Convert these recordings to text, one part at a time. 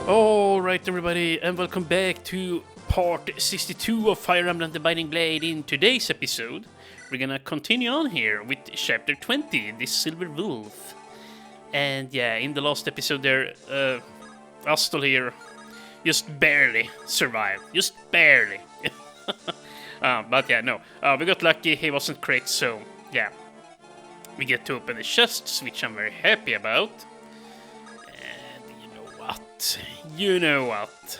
Alright everybody, and welcome back to part 62 of Fire Emblem The Binding Blade. In today's episode, we're gonna continue on here with chapter 20, the Silver Wolf. And yeah, in the last episode there, Astol here just barely survived. Just barely. But yeah, no. We got lucky, he wasn't crit, so yeah. We get to open the chests, which I'm very happy about. You know what?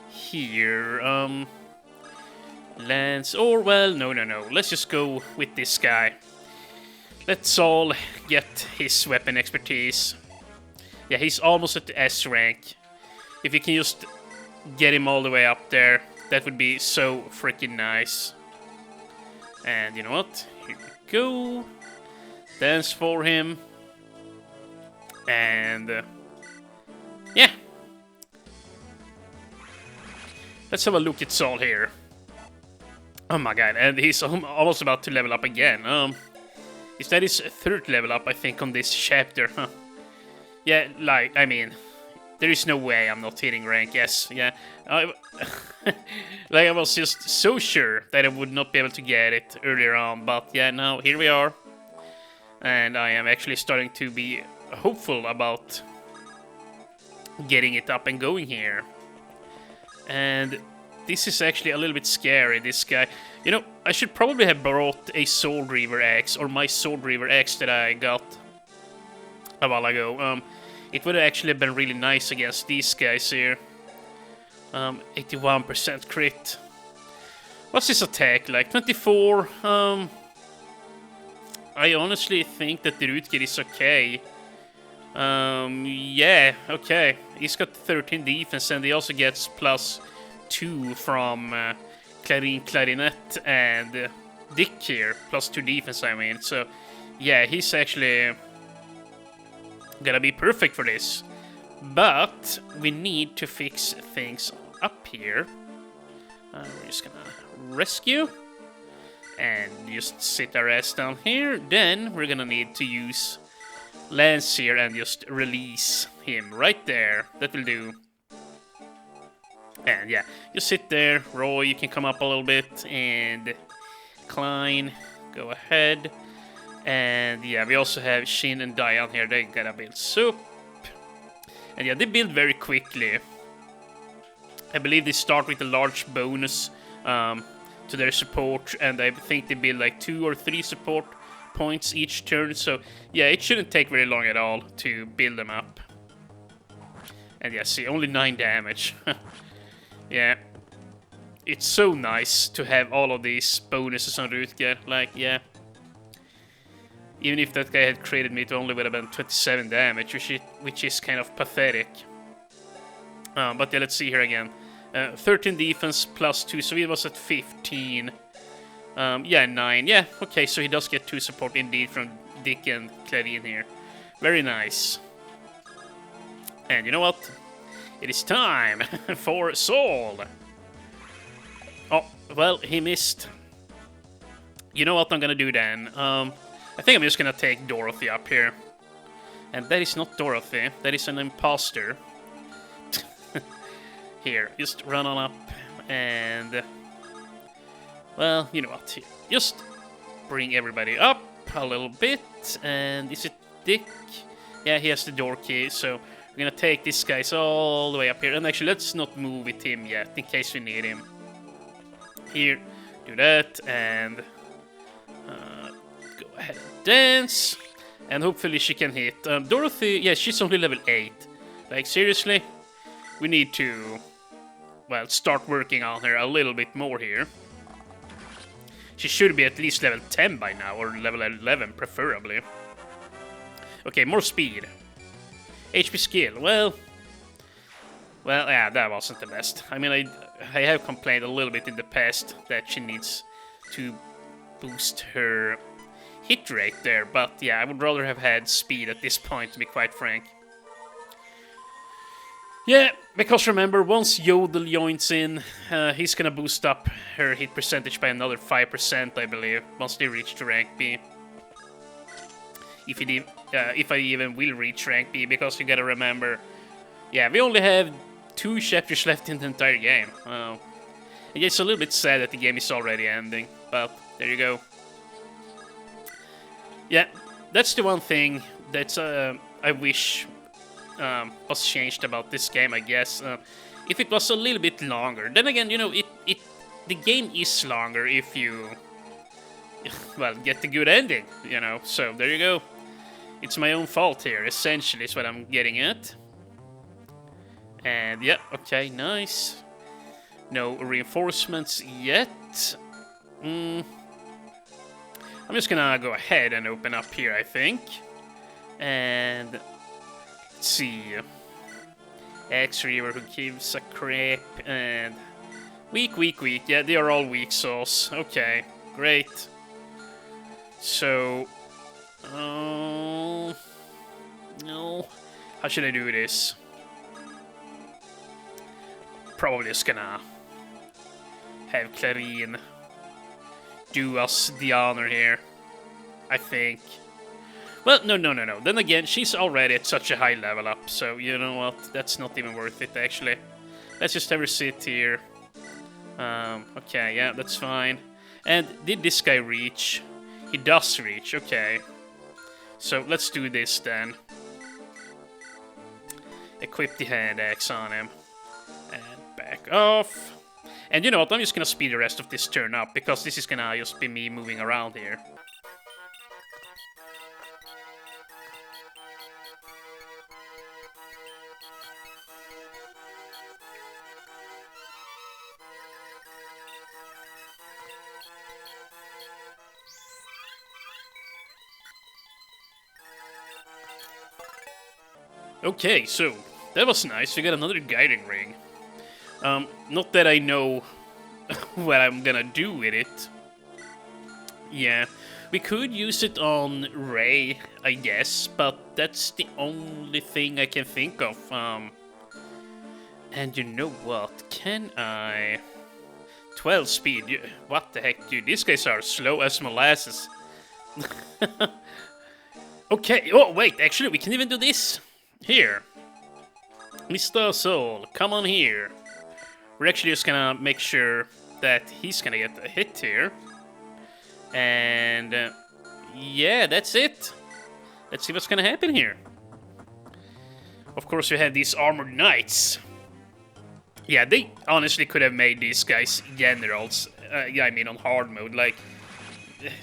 Here, Lance, or well, no. Let's just go with this guy. Let's all get his weapon expertise. Yeah, he's almost at the S rank. If you can just get him all the way up there, that would be so freaking nice. And you know what? Here we go. Dance for him. And yeah, let's have a look at Saul here. Oh my god, and he's almost about to level up again. Is that his third level up, I think, on this chapter? Huh? Yeah, like, I mean, there is no way I'm not hitting rank S. Yeah, like I was just so sure that I would not be able to get it earlier on, but yeah, now here we are, and I am actually starting to be hopeful about getting it up and going here. And this is actually a little bit scary, this guy. You know, I should probably have brought a Soul Reaver axe, or my Soul Reaver axe that I got a while ago. It would have actually been really nice against these guys here. 81% crit. What's his attack like? 24. I honestly think that the Rutger is okay. Yeah, okay. He's got 13 defense, and he also gets +2 from Clarinet and Dick here. +2 defense, I mean. So, yeah, he's actually gonna be perfect for this. But we need to fix things up here. We're just gonna rescue. And just sit our ass down here. Then we're gonna need to use Lance here and just release him right there. That will do. And yeah, just sit there. Roy, you can come up a little bit. And Klein, go ahead. And yeah, we also have Shin and Diane here. They gotta build soup. And yeah, they build very quickly. I believe they start with a large bonus to their support. And I think they build like 2 or 3 support points each turn, so yeah, it shouldn't take very long at all to build them up. And yeah, see, only 9 damage. Yeah, it's so nice to have all of these bonuses on Rutger. Like, yeah, even if that guy had created me, it only would have been 27 damage, which is kind of pathetic. But yeah, let's see here again. 13 defense +2, so he was at 15. Yeah, 9. Yeah, okay, so he does get 2 support indeed from Dick and Clarine here. Very nice. And you know what? It is time for Saul. Oh, well, he missed. You know what I'm gonna do then? I think I'm just gonna take Dorothy up here. And that is not Dorothy, that is an imposter. Here, just run on up and... well, you know what, just bring everybody up a little bit, and is it Dick? Yeah, he has the door key, so we're gonna take these guys all the way up here, and actually let's not move with him yet, in case we need him. Here, do that, and go ahead and dance, and hopefully she can hit. Dorothy, yeah, she's only level 8, like seriously, we need to, well, start working on her a little bit more here. She should be at least level 10 by now, or level 11 preferably. Okay, more speed. HP skill, well, yeah, that wasn't the best. I mean, I have complained a little bit in the past that she needs to boost her hit rate there, but yeah, I would rather have had speed at this point, to be quite frank. Yeah, because remember, once Yodel joins in, he's gonna boost up her hit percentage by another 5%, I believe, once they reach the rank B. If if I even will reach rank B, because you gotta remember, yeah, we only have 2 chapters left in the entire game. It's a little bit sad that the game is already ending, but there you go. Yeah, that's the one thing that I wish was changed about this game, I guess. If it was a little bit longer. Then again, you know, the game is longer if you, well, get the good ending, you know. So there you go. It's my own fault here, essentially, is what I'm getting at. And yeah, okay, nice. No reinforcements yet. I'm just gonna go ahead and open up here, I think. And let's see. X-Reaver, who gives a crap, and weak. Yeah, they are all weak souls. Okay, great. So, no. How should I do this? Probably just gonna have Clarine do us the honor here, I think. Well, no. Then again, she's already at such a high level up, so you know what? That's not even worth it, actually. Let's just have her sit here. Okay, yeah, that's fine. And did this guy reach? He does reach, okay. So let's do this then. Equip the hand axe on him. And back off. And you know what? I'm just gonna speed the rest of this turn up, because this is gonna just be me moving around here. Okay, so that was nice. We got another guiding ring. Not that I know what I'm gonna do with it. Yeah, we could use it on Ray, I guess, but that's the only thing I can think of. And you know what? Can I? 12 speed. What the heck, dude? These guys are slow as molasses. Okay. Oh wait, actually, we can even do this. Here, Mr. Soul, come on here. We're actually just gonna make sure that he's gonna get a hit here. And yeah, that's it. Let's see what's gonna happen here. Of course, we have these armored knights. Yeah, they honestly could have made these guys generals. Yeah, I mean on hard mode. Like,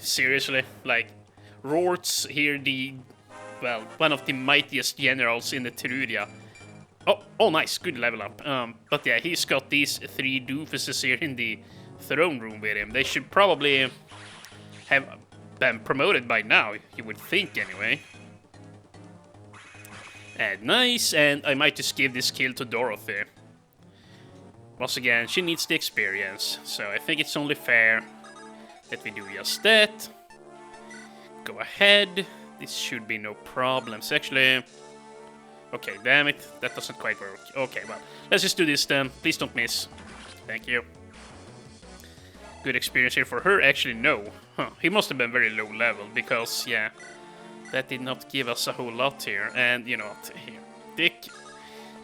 seriously, like Rort's here, well, one of the mightiest generals in the Teruria. Oh, nice, good level up. But yeah, he's got these 3 doofuses here in the throne room with him. They should probably have been promoted by now, you would think, anyway. And nice, and I might just give this kill to Dorothy. Once again, she needs the experience, so I think it's only fair that we do just that. Go ahead. This should be no problems, actually. Okay, damn it. That doesn't quite work. Okay, well, let's just do this then. Please don't miss. Thank you. Good experience here for her. Actually, no. Huh. He must have been very low level, because, yeah, that did not give us a whole lot here. And, you know what? Here, Dick.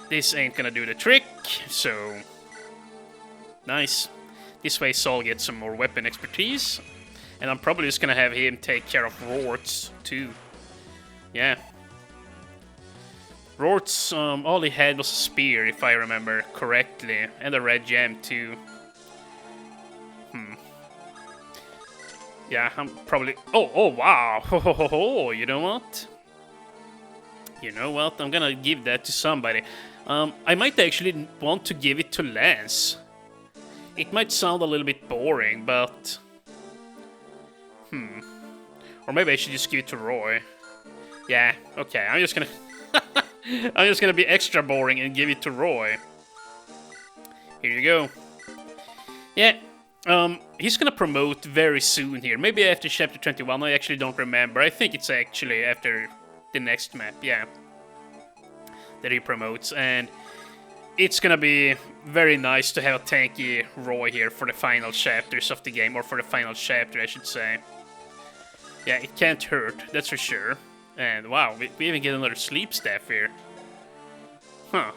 This ain't gonna do the trick, so... Nice. This way Saul gets some more weapon expertise. And I'm probably just gonna have him take care of Rort's, too. Yeah. Rort's, all he had was a spear, if I remember correctly. And a red gem, too. Yeah, I'm probably... Oh, wow! You know what? You know what? I'm gonna give that to somebody. I might actually want to give it to Lance. It might sound a little bit boring, but... Or maybe I should just give it to Roy. Yeah, okay, I'm just gonna... I'm just gonna be extra boring and give it to Roy. Here you go. Yeah, he's gonna promote very soon here. Maybe after Chapter 21, I actually don't remember. I think it's actually after the next map, yeah. That he promotes, and... It's gonna be very nice to have a tanky Roy here for the final chapters of the game, or for the final chapter, I should say. Yeah, it can't hurt, that's for sure. And wow, we even get another sleep staff here. Huh.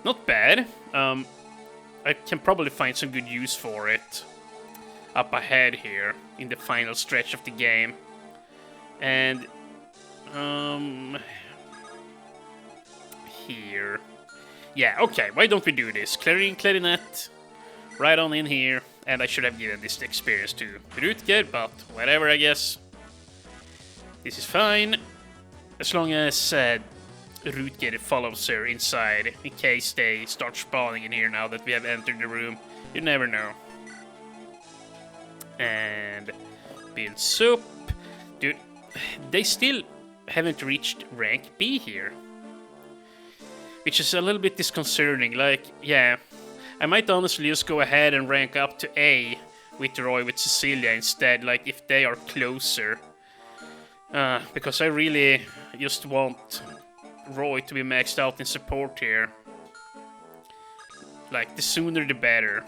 Not bad. I can probably find some good use for it up ahead here in the final stretch of the game. And here. Yeah, okay, why don't we do this? Clarinet, right on in here. And I should have given this experience to Rutger, but whatever, I guess. This is fine. As long as Rutger follows her inside, in case they start spawning in here now that we have entered the room. You never know. And build soup. Dude, they still haven't reached rank B here. Which is a little bit disconcerting. Like, yeah, I might honestly just go ahead and rank up to A with Roy with Cecilia instead, like if they are closer. Because I really just want Roy to be maxed out in support here. Like, the sooner the better.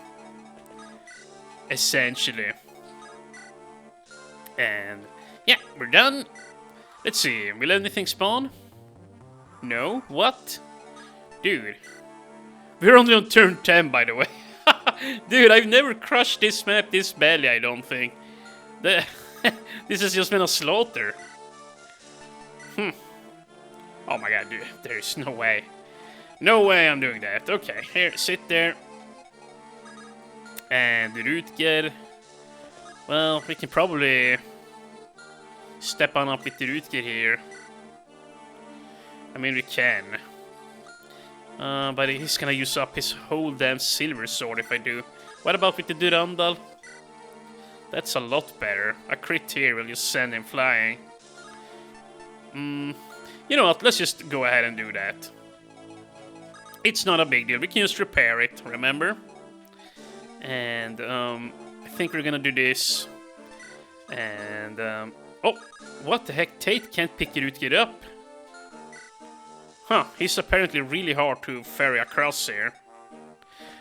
Essentially. And yeah, we're done. Let's see, will anything spawn? No? What? Dude. We're only on turn 10, by the way. Dude, I've never crushed this map this badly, I don't think. This has just been a slaughter. Oh my god, dude, there's no way. No way I'm doing that. Okay, here, sit there. And Rutger. Well, we can probably step on up with the Rutger here. I mean, we can. But he's gonna use up his whole damn silver sword if I do. What about with the Durandal? That's a lot better. A crit here will just send him flying. You know what, let's just go ahead and do that. It's not a big deal, we can just repair it, remember? And, I think we're gonna do this. And, oh, what the heck, Tate can't pick Rutger up. Huh, he's apparently really hard to ferry across here.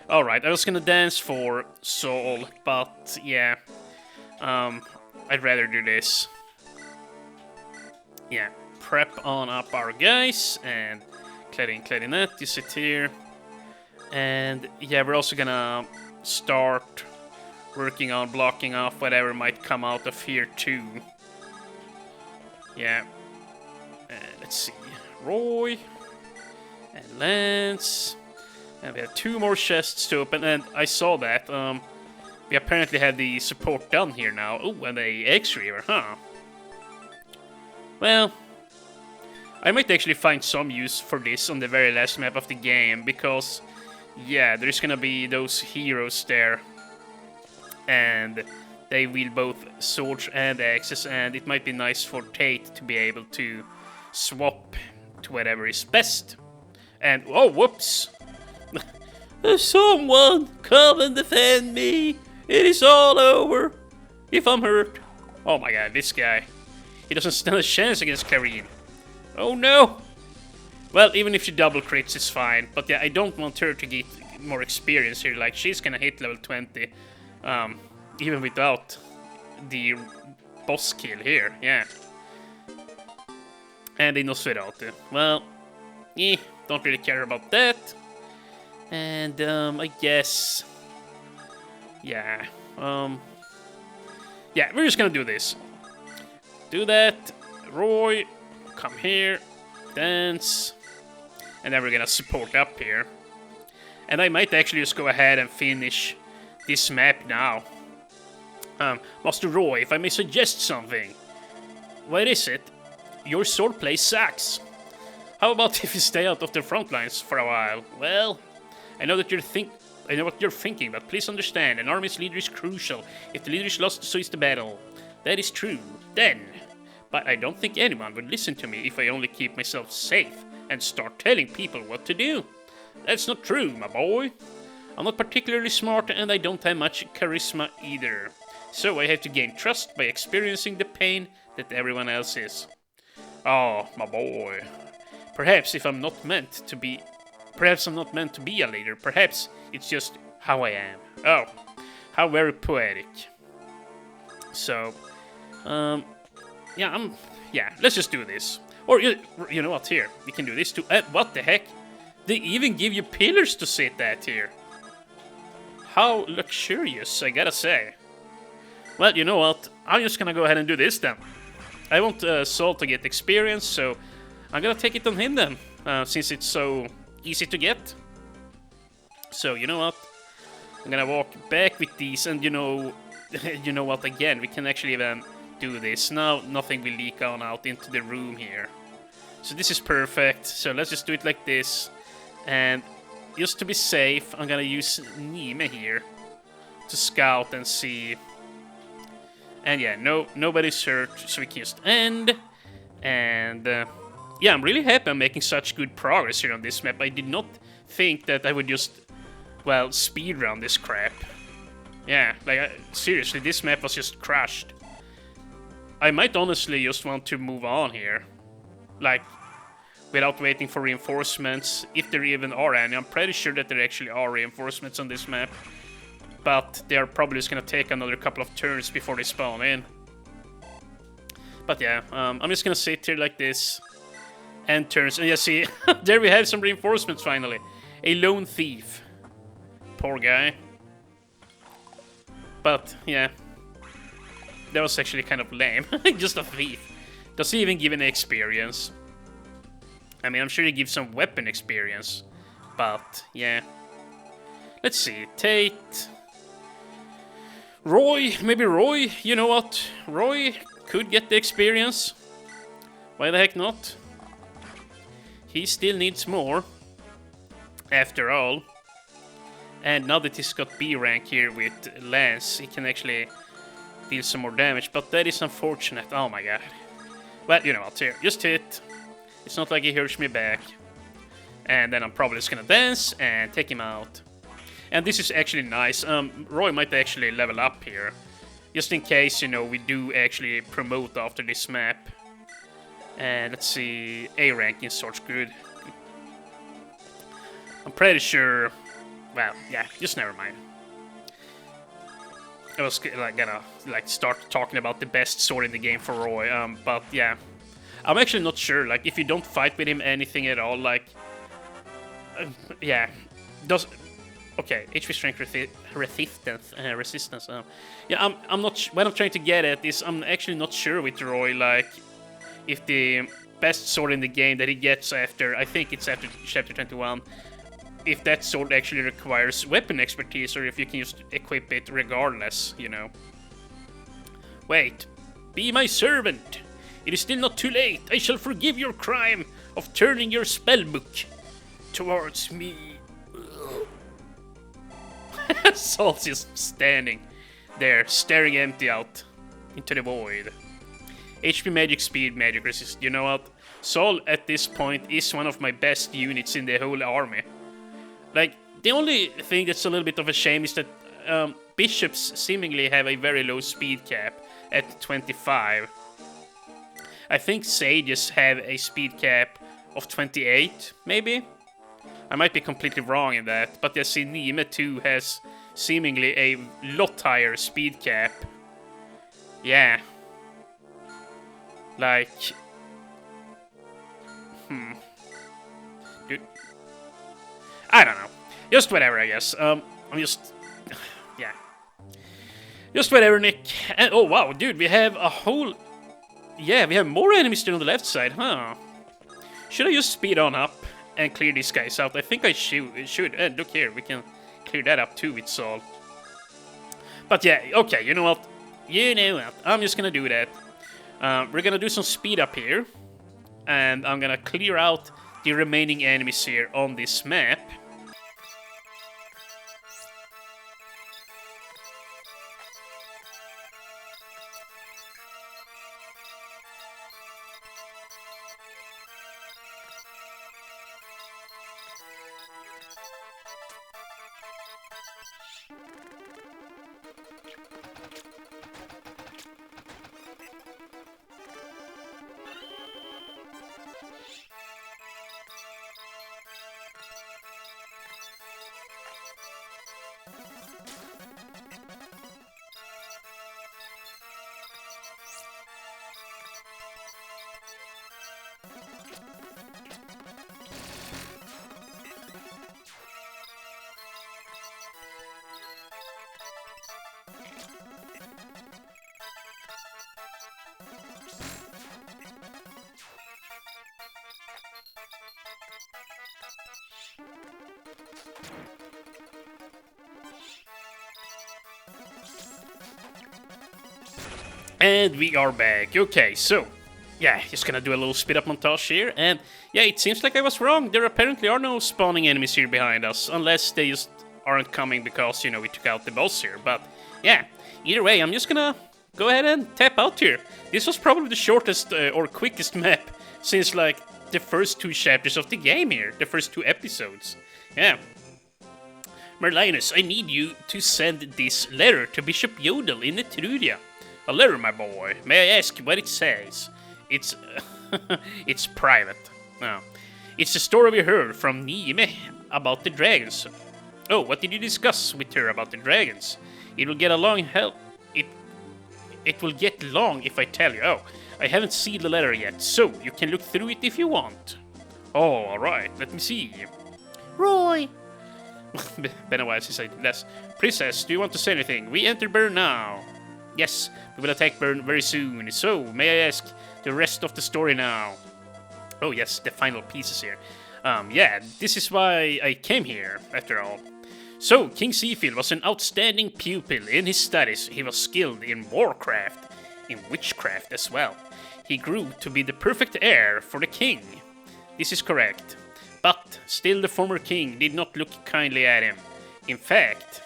Alright, I was gonna dance for Saul, but yeah. I'd rather do this. Yeah, prep on up our guys, and Clarinet, you sit here. And yeah, we're also gonna start working on blocking off whatever might come out of here too. Yeah. Let's see. Roy. And Lance. And we have 2 more chests to open, and I saw that. We apparently have the support done here now. Oh, and a X-Reaver, huh? Well, I might actually find some use for this on the very last map of the game, because, yeah, there's gonna be those heroes there. And they wield both swords and axes, and it might be nice for Tate to be able to swap to whatever is best. And, oh, whoops! Someone come and defend me! It is all over if I'm hurt. Oh my god, this guy. He doesn't stand a chance against Clarine. Oh no! Well, even if she double crits, it's fine. But yeah, I don't want her to get more experience here. Like, she's gonna hit level 20. Even without the boss kill here, yeah. And the Nosferatu. Well, don't really care about that. And, I guess... Yeah, yeah, we're just gonna do this. Do that. Roy, come here. Dance. And then we're gonna support up here. And I might actually just go ahead and finish this map now. Master Roy, if I may suggest something. What is it? Your swordplay sucks. How about if you stay out of the front lines for a while? Well, I know what you're thinking, but please understand, an army's leader is crucial. If the leader is lost, so is the battle. That is true, then. But I don't think anyone would listen to me if I only keep myself safe and start telling people what to do. That's not true, my boy. I'm not particularly smart, and I don't have much charisma either. So I have to gain trust by experiencing the pain that everyone else is. Oh, my boy. Perhaps I'm not meant to be a leader. Perhaps it's just how I am. Oh, how very poetic. So, yeah, yeah, let's just do this. Or, you know what, here, we can do this too. What the heck? They even give you pillars to sit at here. How luxurious, I gotta say. Well, you know what? I'm just gonna go ahead and do this then. I want Saul to get experience, so I'm gonna take it on him then, since it's so easy to get. So, you know what? I'm gonna walk back with these, and you know what, again, we can actually even do this. Now, nothing will leak on out into the room here. So this is perfect, so let's just do it like this. And just to be safe, I'm gonna use Nime here to scout and see. And yeah, nobody's hurt, so we can just end. And yeah, I'm really happy I'm making such good progress here on this map. I did not think that I would just, well, speedrun this crap. Yeah, like, seriously, this map was just crushed. I might honestly just want to move on here. Like, without waiting for reinforcements, if there even are any. I'm pretty sure that there actually are reinforcements on this map. But they're probably just gonna take another couple of turns before they spawn in. But yeah, I'm just gonna sit here like this. End turns, and yeah, see, there we have some reinforcements finally. A lone thief. Poor guy. But, yeah. That was actually kind of lame. Just a thief. Does he even give any experience? I mean, I'm sure he gives some weapon experience. But, yeah. Let's see. Tate. Roy. Maybe Roy. You know what? Roy could get the experience. Why the heck not? He still needs more. After all. And now that he's got B rank here with Lance, he can actually deal some more damage. But that is unfortunate. Oh my god. Well, you know what? Here. Just hit. It's not like he hurts me back. And then I'm probably just gonna dance and take him out. And this is actually nice. Roy might actually level up here. Just in case, you know, we do actually promote after this map. And let's see. A rank in Sword good. I'm pretty sure. Well, yeah, just never mind. I was like gonna start talking about the best sword in the game for Roy. But yeah. I'm actually not sure, like, if you don't fight with him anything at all, like, yeah, does, okay, HP strength resistance, yeah, I'm not, what I'm trying to get at is, I'm actually not sure with Roy, like, if the best sword in the game that he gets after, I think it's after Chapter 21, if that sword actually requires weapon expertise, or if you can just equip it regardless, you know. Wait, be my servant! It is still not too late. I shall forgive your crime of turning your spellbook towards me. Saul's just standing there, staring empty out into the void. HP magic, speed, magic resist. You know what? Saul at this point is one of my best units in the whole army. Like, the only thing that's a little bit of a shame is that bishops seemingly have a very low speed cap at 25. I think sages have a speed cap of 28, maybe? I might be completely wrong in that, but I see Nime too has seemingly a lot higher speed cap. Yeah. Like... Dude. I don't know. Just whatever, I guess. I'm just... yeah. Just whatever, Nick. And, oh, wow, dude, we have a whole... Yeah, we have more enemies still on the left side, huh? Should I just speed on up and clear these guys out? I think I should. And look here, we can clear that up too with Saul. But yeah, okay, you know what? You know what? I'm just gonna do that. We're gonna do some speed up here. And I'm gonna clear out the remaining enemies here on this map. And we are back. Okay, so yeah, just gonna do a little speed up montage here, and yeah, it seems like I was wrong. There apparently are no spawning enemies here behind us, unless they just aren't coming because, you know, we took out the boss here. But yeah, either way, I'm just gonna go ahead and tap out here. This was probably the shortest or quickest map since like the first 2 chapters of the game here, the first 2 episodes. Yeah. Merlinus, I need you to send this letter to Bishop Yodel in Etruria. A letter, my boy. May I ask what it says? It's it's private. No. It's the story we heard from Niime about the dragons. Oh, what did you discuss with her about the dragons? It will get it will get long if I tell you. Oh, I haven't seen the letter yet, so you can look through it if you want. Oh, alright, let me see. Roy! Been a while since I did less. Princess, do you want to say anything? We enter Bern now. Yes, we will attack Bern very soon. So, may I ask the rest of the story now? Oh yes, the final pieces here. Yeah, this is why I came here, after all. So, King Seafield was an outstanding pupil in his studies. He was skilled in warcraft, in witchcraft as well. He grew to be the perfect heir for the king. This is correct. But still the former king did not look kindly at him. In fact,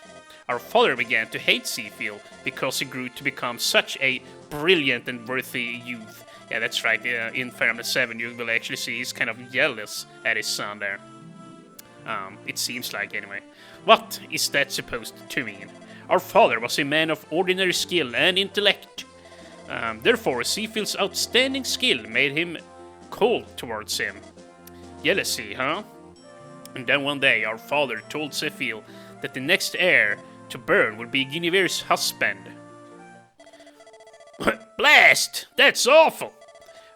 our father began to hate Seafield because he grew to become such a brilliant and worthy youth. Yeah, that's right, in Fire Emblem 7 you will actually see he's kind of jealous at his son there. It seems like anyway. What is that supposed to mean? Our father was a man of ordinary skill and intellect. Therefore, Seafield's outstanding skill made him cold towards him. Jealousy, huh? And then one day, our father told Seafield that the next heir to Bern would be Guinevere's husband. Blast! That's awful!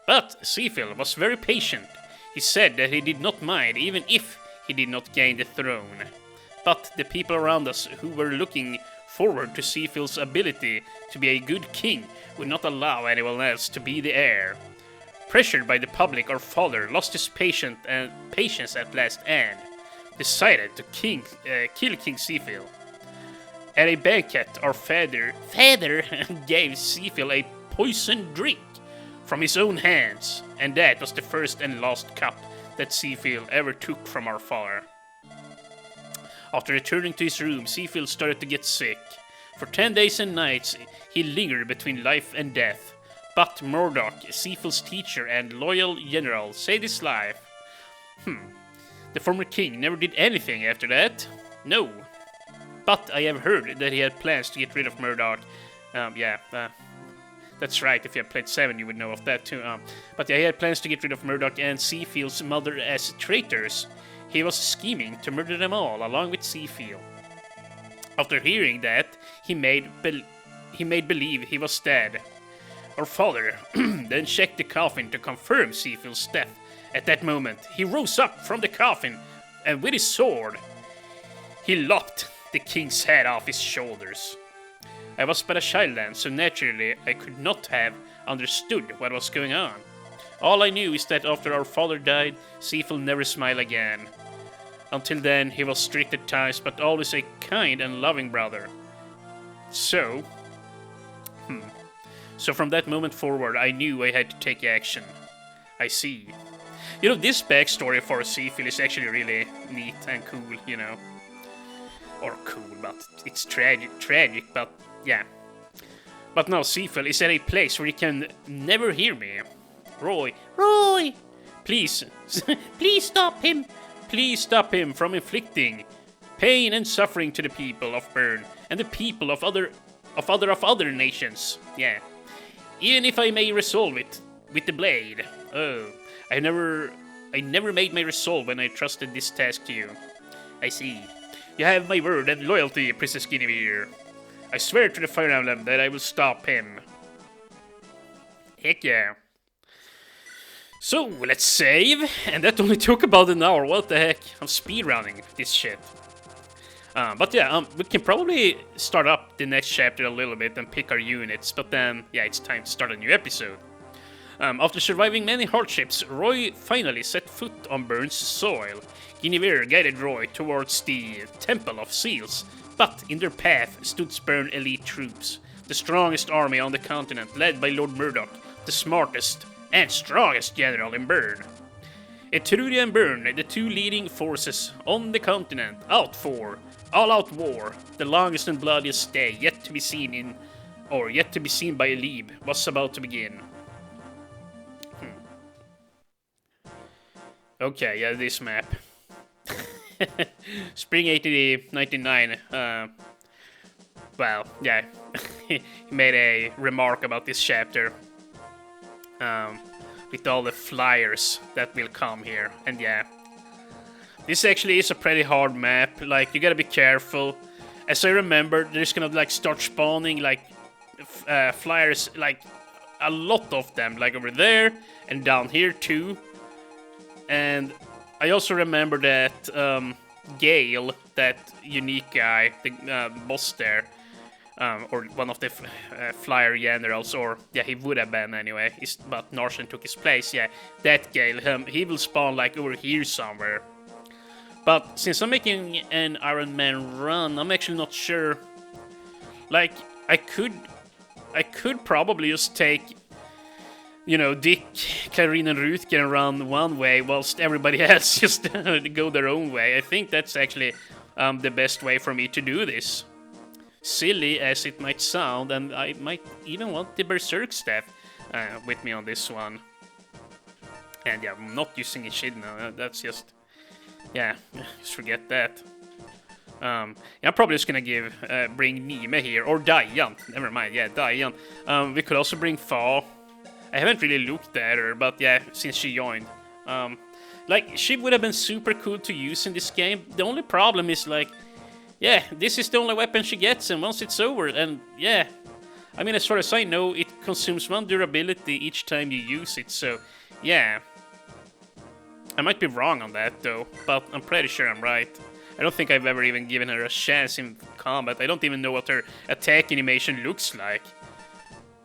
But Seafield was very patient. He said that he did not mind even if he did not gain the throne. But the people around us who were looking forward to Seafield's ability to be a good king would not allow anyone else to be the heir. Pressured by the public, our father lost his patience at last and decided to kill King Seafield. At a banquet, our father gave Seafield a poisoned drink from his own hands, and that was the first and last cup that Seafield ever took from our father. After returning to his room, Seafield started to get sick. For 10 days and nights, he lingered between life and death. But Murdoch, Seafield's teacher and loyal general, saved his life. The former king never did anything after that? No. But I have heard that he had plans to get rid of Murdoch. That's right, if you have played 7 you would know of that too. But yeah, he had plans to get rid of Murdoch and Seafield's mother as traitors. He was scheming to murder them all, along with Seafield. After hearing that, he made believe he was dead. Our father then checked the coffin to confirm Seafield's death. At that moment, he rose up from the coffin, and with his sword, he lopped the king's head off his shoulders. I was but a child then, so naturally I could not have understood what was going on. All I knew is that after our father died, Seafield never smiled again. Until then, he was strict at times, but always a kind and loving brother. So from that moment forward, I knew I had to take action. I see. You know, this backstory for Seafield is actually really neat and cool, you know. Or cool, but it's tragic, but yeah. But now Seafield is at a place where he can never hear me. Roy, please, please stop him. Please stop him from inflicting pain and suffering to the people of Bern and the people of other nations. Yeah. Even if I may resolve it with the blade. Oh, I never made my resolve when I trusted this task to you. I see. You have my word and loyalty, Princess Guinevere. I swear to the Fire Emblem that I will stop him. Heck yeah. So, let's save, and that only took about an hour. What the heck? I'm speedrunning this shit. But yeah, we can probably start up the next chapter a little bit and pick our units, but then, yeah, it's time to start a new episode. After surviving many hardships, Roy finally set foot on Burn's soil. Guinevere guided Roy towards the Temple of Seals, but in their path stood Spurn elite troops, the strongest army on the continent, led by Lord Murdoch, the smartest and strongest general in Burn. Etruria and Burn, the two leading forces on the continent, out for all-out war, the longest and bloodiest day yet to be seen by a Lieb, was about to begin. Okay, yeah, this map. Spring 99. Well, yeah, he made a remark about this chapter. With all the flyers that will come here, and yeah. This actually is a pretty hard map, like, you gotta be careful. As I remember, there's gonna, like, start spawning, like, flyers, like, a lot of them, like, over there, and down here, too. And I also remember that, Gale, that unique guy, the boss there, or one of the flyer generals, or yeah, he would have been anyway, but Narshan took his place, yeah, that Gale, he will spawn like over here somewhere. But since I'm making an Iron Man run, I'm actually not sure, like, I could probably just take, you know, Dick, Clarine and Ruth can run one way, whilst everybody else just go their own way. I think that's actually the best way for me to do this. Silly as it might sound, and I might even want the Berserk staff with me on this one. And yeah, I'm not using Echidna, that's just... yeah, just forget that. Yeah, I'm probably just gonna bring Nime here, or Dian, never mind, yeah, Dian. We could also bring Fa. I haven't really looked at her, but yeah, since she joined. Like, she would have been super cool to use in this game. The only problem is, like, yeah, this is the only weapon she gets, and once it's over, and yeah. I mean, as far as I know, it consumes 1 durability each time you use it, so yeah. I might be wrong on that, though, but I'm pretty sure I'm right. I don't think I've ever even given her a chance in combat. I don't even know what her attack animation looks like.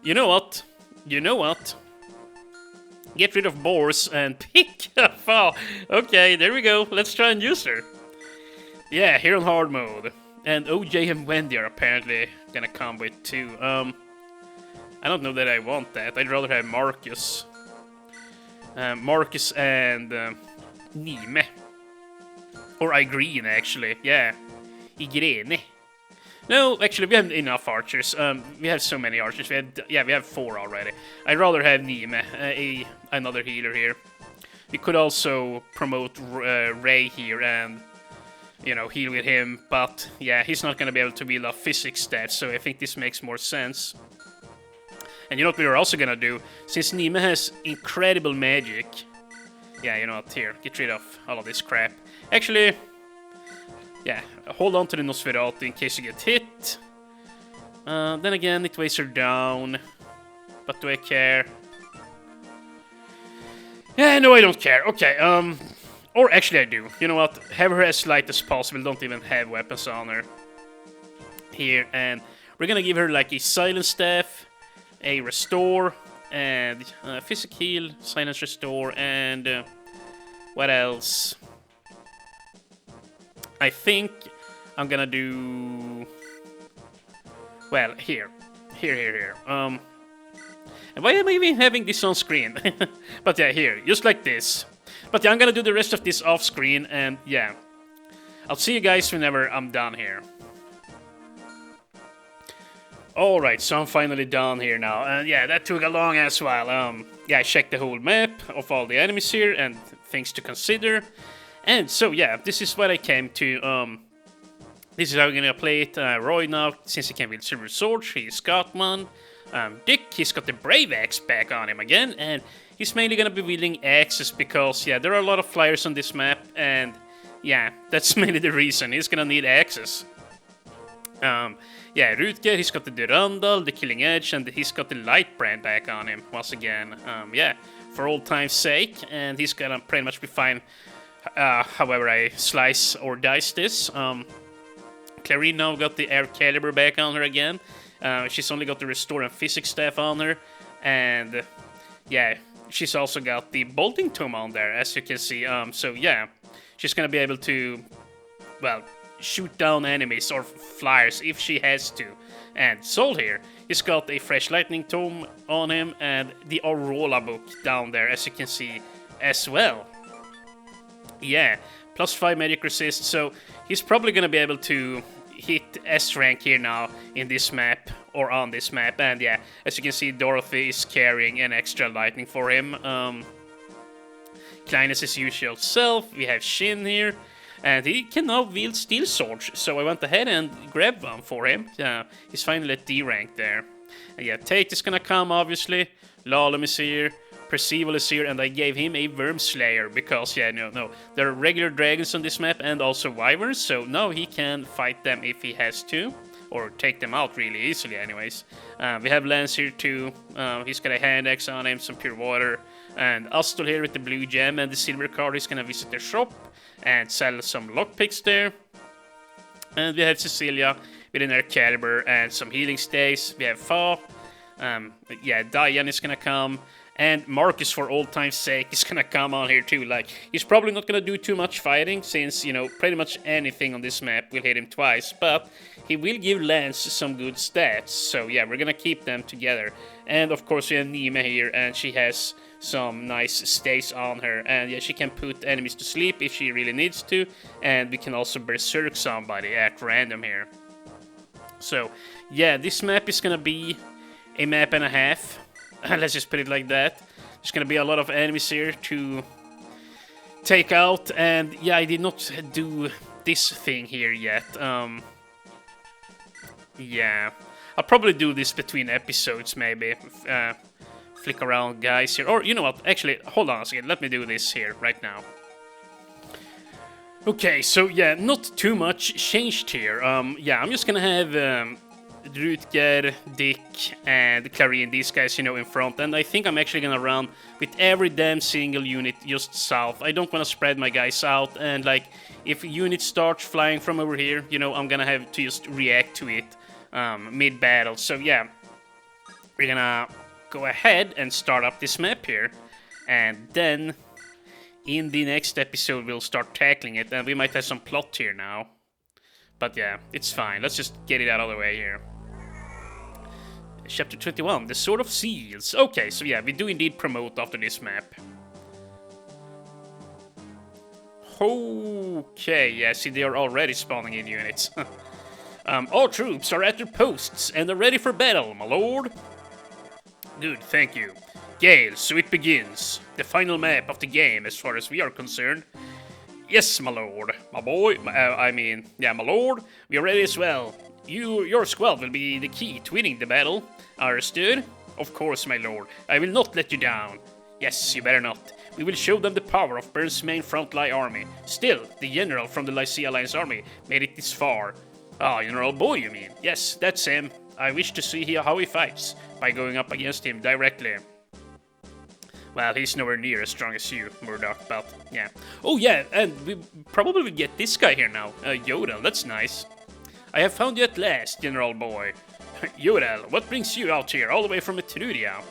You know what? You know what? Get rid of boars and pick a foul. Okay, there we go. Let's try and use her. Yeah, here on hard mode. And OJ and Wendy are apparently gonna come with too. I don't know that I want that. I'd rather have Marcus. Marcus and Nime. Or Igreen, actually. Yeah. Igrene. No, actually, we have enough archers. We have so many archers. We have 4 already. I'd rather have Nime, another healer here. We could also promote Ray here and, you know, heal with him. But, yeah, he's not going to be able to wield off physics stats, so I think this makes more sense. And you know what we are also going to do? Since Nime has incredible magic... yeah, you know what? Here, get rid of all of this crap. Actually... yeah, hold on to the Nosferatu in case you get hit. Then again, it weighs her down. But do I care? Yeah, no, I don't care. Okay, or actually I do. You know what? Have her as light as possible. Don't even have weapons on her. Here, and we're gonna give her like a silence staff, a restore, and physic heal, silence restore, and what else? I think I'm gonna do... well, here. And why am I even having this on screen? But yeah, here, just like this. But yeah, I'm gonna do the rest of this off screen, and yeah. I'll see you guys whenever I'm done here. Alright, so I'm finally done here now. And yeah, that took a long ass while. Yeah, I checked the whole map of all the enemies here and things to consider. And so yeah, this is what I came to. This is how we're gonna play it. Roy now, since he can wield silver swords, he's got one. Dick, he's got the brave axe back on him again, and he's mainly gonna be wielding axes because yeah, there are a lot of flyers on this map, and yeah, that's mainly the reason. He's gonna need axes. Yeah, Rutger, he's got the Durandal, the Killing Edge, and he's got the Light Brand back on him once again. Yeah, for old time's sake, and he's gonna pretty much be fine however I slice or dice this. Clarine now got the Air Caliber back on her again. She's only got the Restore and Physics staff on her, and yeah, she's also got the bolting tomb on there, as you can see. So yeah, she's gonna be able to, well, shoot down enemies or flyers if she has to. And Sol here, he's got a fresh lightning tome on him and the Aurora book down there, as you can see as well. Yeah, +5 magic resist, so he's probably gonna be able to hit S rank here now in this map, or on this map. And yeah, as you can see, Dorothy is carrying an extra lightning for him. Klein is his usual self. We have Shin here, and he can now wield steel swords, so I went ahead and grabbed one for him. He's finally at D rank there. And yeah, Tate is gonna come, obviously. Lalem is here. Percival is here, and I gave him a Worm Slayer because, yeah, no, there are regular dragons on this map and also wyverns, so now he can fight them if he has to, or take them out really easily anyways. We have Lance here too. He's got a hand axe on him, some pure water, and Astor here with the blue gem and the silver card. He's gonna visit their shop and sell some lockpicks there. And we have Cecilia with an Excalibur and some healing stays. We have Fa. Yeah, Diane is gonna come. And Marcus, for old time's sake, is gonna come on here too. Like, he's probably not gonna do too much fighting, since, you know, pretty much anything on this map will hit him twice. But he will give Lance some good stats. So yeah, we're gonna keep them together. And of course we have Nima here, and she has some nice stays on her. And yeah, she can put enemies to sleep if she really needs to. And we can also berserk somebody at random here. So yeah, this map is gonna be a map and a half. Let's just put it like that. There's gonna be a lot of enemies here to take out, and yeah, I did not do this thing here yet. Yeah, I'll probably do this between episodes, maybe. Flick around guys here, or you know what? Actually, hold on a second. Let me do this here right now. Okay, so yeah, not too much changed here. Yeah, I'm just gonna have Rutger, Dick, and Clarine, these guys, you know, in front. And I think I'm actually gonna run with every damn single unit just south. I don't want to spread my guys out, and like, if units start flying from over here, you know, I'm gonna have to just react to it mid-battle. So yeah, we're gonna go ahead and start up this map here, and then in the next episode we'll start tackling it, and we might have some plot here now. But yeah, it's fine. Let's just get it out of the way here. Chapter 21, the Sword of Seals. Okay, so yeah, we do indeed promote after this map. Okay, yeah, see, they are already spawning in units. All troops are at their posts and are ready for battle, my lord. Good, thank you. Gale, so it begins. The final map of the game, as far as we are concerned. Yes, my lord. My boy, yeah, my lord. We are ready as well. Your squad will be the key to winning the battle. Understood? Of course, my lord. I will not let you down. Yes, you better not. We will show them the power of Byrne's main frontline army. Still, the general from the Lycia Alliance army made it this far. Ah, General Boy, you mean? Yes, that's him. I wish to see how he fights, by going up against him directly. Well, he's nowhere near as strong as you, Murdoch, but yeah. Oh yeah, and we probably will get this guy here now, Yodel, that's nice. I have found you at last, General Boy. Yodel, what brings you out here, all the way from Etruria?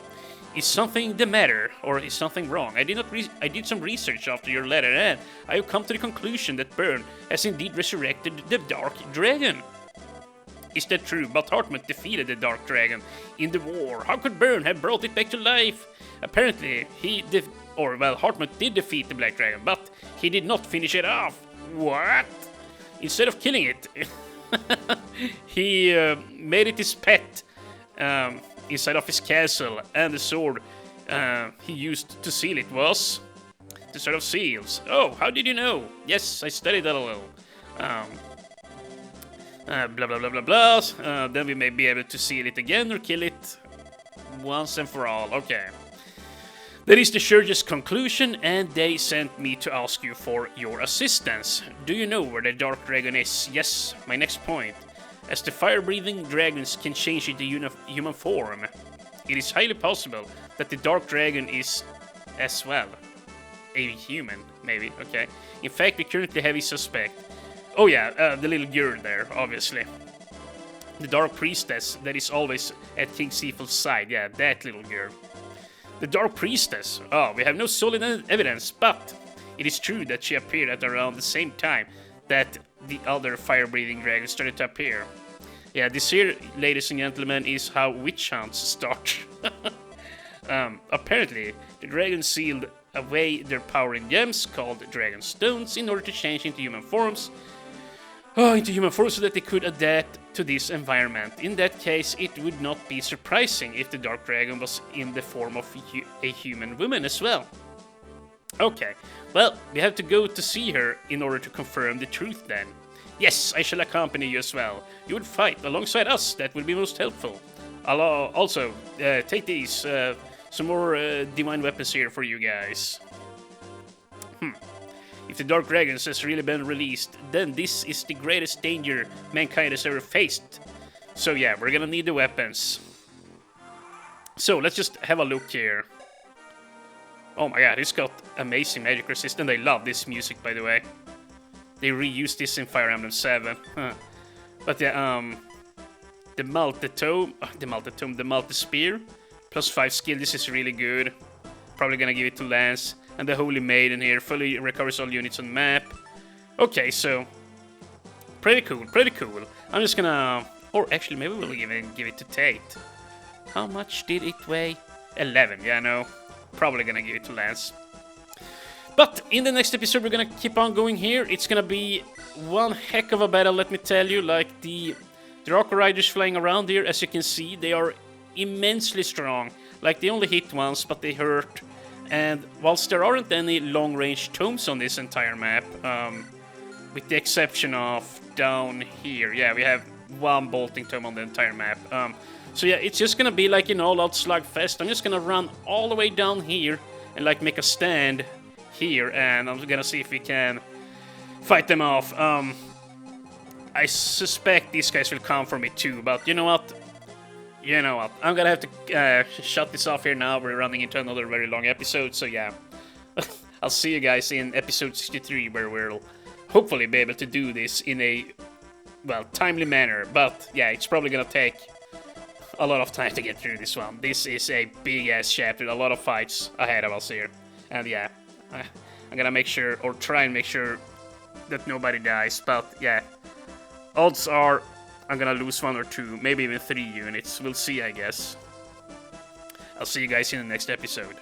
Is something the matter, or is something wrong? I did some research after your letter, and I have come to the conclusion that Byrne has indeed resurrected the Dark Dragon. Is that true? But Hartmut defeated the Dark Dragon in the war. How could Byrne have brought it back to life? Apparently, Hartmut did defeat the Black Dragon, but he did not finish it off. What? Instead of killing it, he made it his pet inside of his castle, and the sword he used to seal it was the Sword of Seals. Oh, how did you know? Yes, I studied that a little. Blah blah blah blah blah. Then we may be able to seal it again or kill it once and for all. Okay. That is the Church's conclusion, and they sent me to ask you for your assistance. Do you know where the Dark Dragon is? Yes, my next point. As the fire-breathing dragons can change into human form, it is highly possible that the Dark Dragon is, as well, a human, maybe, okay. In fact, we currently have a suspect. Oh yeah, the little girl there, obviously. The Dark Priestess that is always at King Seafull's side, yeah, that little girl. The Dark Priestess. Oh, we have no solid evidence, but it is true that she appeared at around the same time that the other fire-breathing dragons started to appear. Yeah, this here, ladies and gentlemen, is how witch hunts start. Apparently, the dragons sealed away their power in gems called dragon stones in order to change into human forms. So that they could adapt to this environment. In that case, it would not be surprising if the Dark Dragon was in the form of a human woman as well. Okay, well, we have to go to see her in order to confirm the truth then. Yes, I shall accompany you as well. You would fight alongside us, that would be most helpful. I'll also take these, some more divine weapons here for you guys. If the Dark Dragons has really been released, then this is the greatest danger mankind has ever faced. So yeah, we're gonna need the weapons. So let's just have a look here. Oh my god, it's got amazing magic resistance. I love this music, by the way. They reused this in Fire Emblem 7. But yeah, the multi-spear, plus 5 skill, this is really good. Probably gonna give it to Lance. And the Holy Maiden here fully recovers all units on the map. Okay, so pretty cool, pretty cool. I'm just gonna, or actually maybe we'll even give it to Tate. How much did it weigh? 11, yeah, no. Probably gonna give it to Lance. But in the next episode we're gonna keep on going here. It's gonna be one heck of a battle, let me tell you. Like the Draco Riders flying around here, as you can see, they are immensely strong. Like they only hit once, but they hurt. And whilst there aren't any long-range tomes on this entire map, with the exception of down here, yeah, we have one bolting tome on the entire map. So yeah, it's just gonna be like an all-out slugfest. I'm just gonna run all the way down here and like make a stand here, and I'm gonna see if we can fight them off. I suspect these guys will come for me too, but you know what? I'm gonna have to shut this off here now. We're running into another very long episode, so yeah. I'll see you guys in episode 63, where we'll hopefully be able to do this in a, well, timely manner. But yeah, it's probably gonna take a lot of time to get through this one. This is a big-ass chapter, a lot of fights ahead of us here. And yeah, I'm gonna make sure, or try and make sure, that nobody dies. But yeah, odds are I'm gonna lose 1 or 2, maybe even 3 units. We'll see, I guess. I'll see you guys in the next episode.